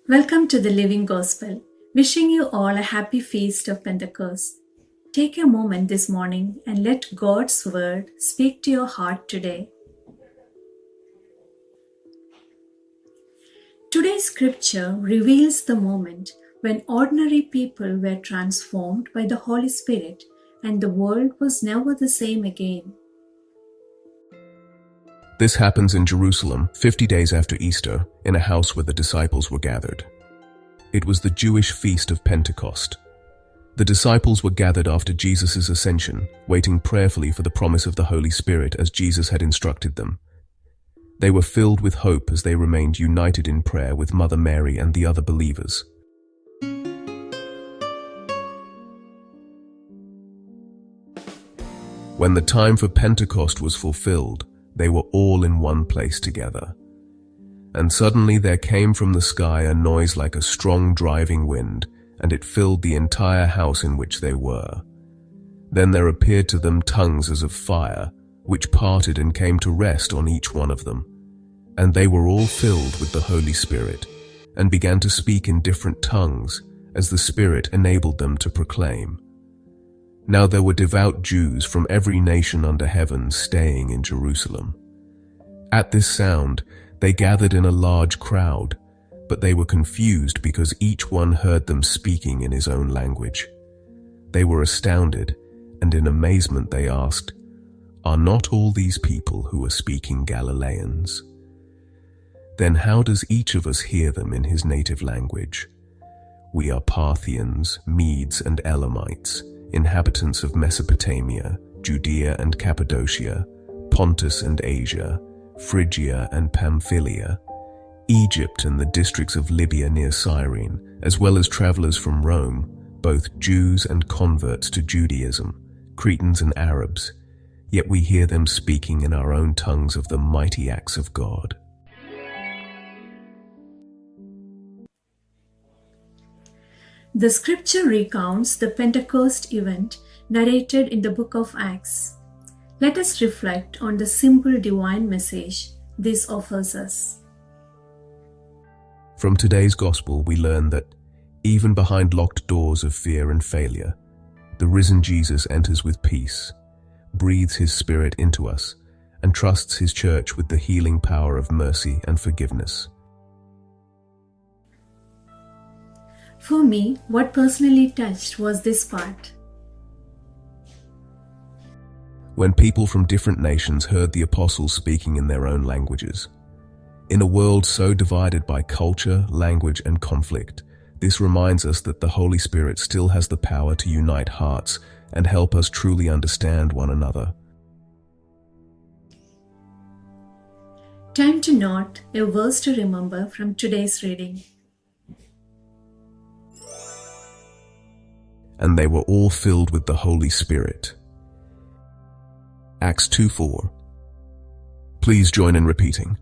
Welcome to the Living Gospel. Wishing you all a happy feast of Pentecost. Take a moment this morning and let God's word speak to your heart today. Today's scripture reveals the moment when ordinary people were transformed by the Holy Spirit and the world was never the same again. This happens in Jerusalem 50 days after Easter, in a house where the disciples were gathered. It was the Jewish feast of Pentecost. The disciples were gathered after Jesus' ascension, waiting prayerfully for the promise of the Holy Spirit as Jesus had instructed them. They were filled with hope as they remained united in prayer with Mother Mary and the other believers. When the time for Pentecost was fulfilled, they were all in one place together. And suddenly there came from the sky a noise like a strong driving wind, and it filled the entire house in which they were. Then there appeared to them tongues as of fire, which parted and came to rest on each one of them. And they were all filled with the Holy Spirit, and began to speak in different tongues, as the Spirit enabled them to proclaim. Now there were devout Jews from every nation under heaven staying in Jerusalem. At this sound, they gathered in a large crowd, but they were confused because each one heard them speaking in his own language. They were astounded, and in amazement they asked, "Are not all these people who are speaking Galileans? Then how does each of us hear them in his native language? We are Parthians, Medes, and Elamites, inhabitants of Mesopotamia, Judea and Cappadocia, Pontus and Asia, Phrygia and Pamphylia, Egypt and the districts of Libya near Cyrene, as well as travelers from Rome, both Jews and converts to Judaism, Cretans and Arabs, yet we hear them speaking in our own tongues of the mighty acts of God." The scripture recounts the Pentecost event narrated in the book of Acts. Let us reflect on the simple divine message this offers us. From today's gospel, we learn that even behind locked doors of fear and failure, the risen Jesus enters with peace, breathes his Spirit into us, and trusts his church with the healing power of mercy and forgiveness. For me, what personally touched was this part. When people from different nations heard the apostles speaking in their own languages. In a world so divided by culture, language, and conflict, this reminds us that the Holy Spirit still has the power to unite hearts and help us truly understand one another. Time to note a verse to remember from today's reading. And they were all filled with the Holy Spirit. Acts 2:4. Please join in repeating.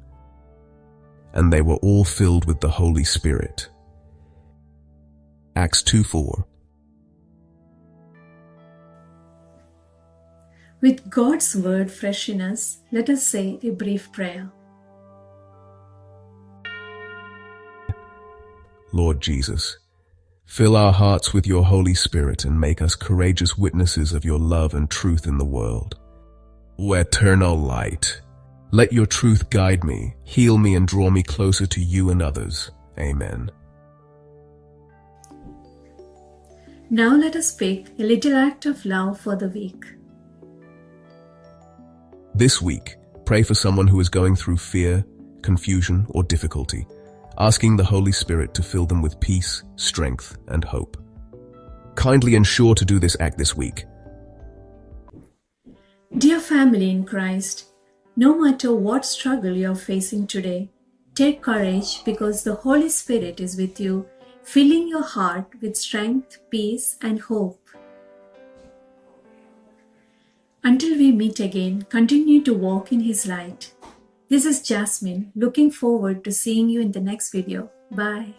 And they were all filled with the Holy Spirit. Acts 2:4. With God's word fresh in us, let us say a brief prayer. Lord Jesus, fill our hearts with your Holy Spirit and make us courageous witnesses of your love and truth in the world. O eternal light, let your truth guide me, heal me, and draw me closer to you and others. Amen. Now let us speak a little act of love for the week. This week, pray for someone who is going through fear, confusion, or difficulty, asking the Holy Spirit to fill them with peace, strength, and hope. Kindly ensure to do this act this week. Dear family in Christ, no matter what struggle you are facing today, take courage because the Holy Spirit is with you, filling your heart with strength, peace, and hope. Until we meet again, continue to walk in His light. This is Jasmine, looking forward to seeing you in the next video. Bye.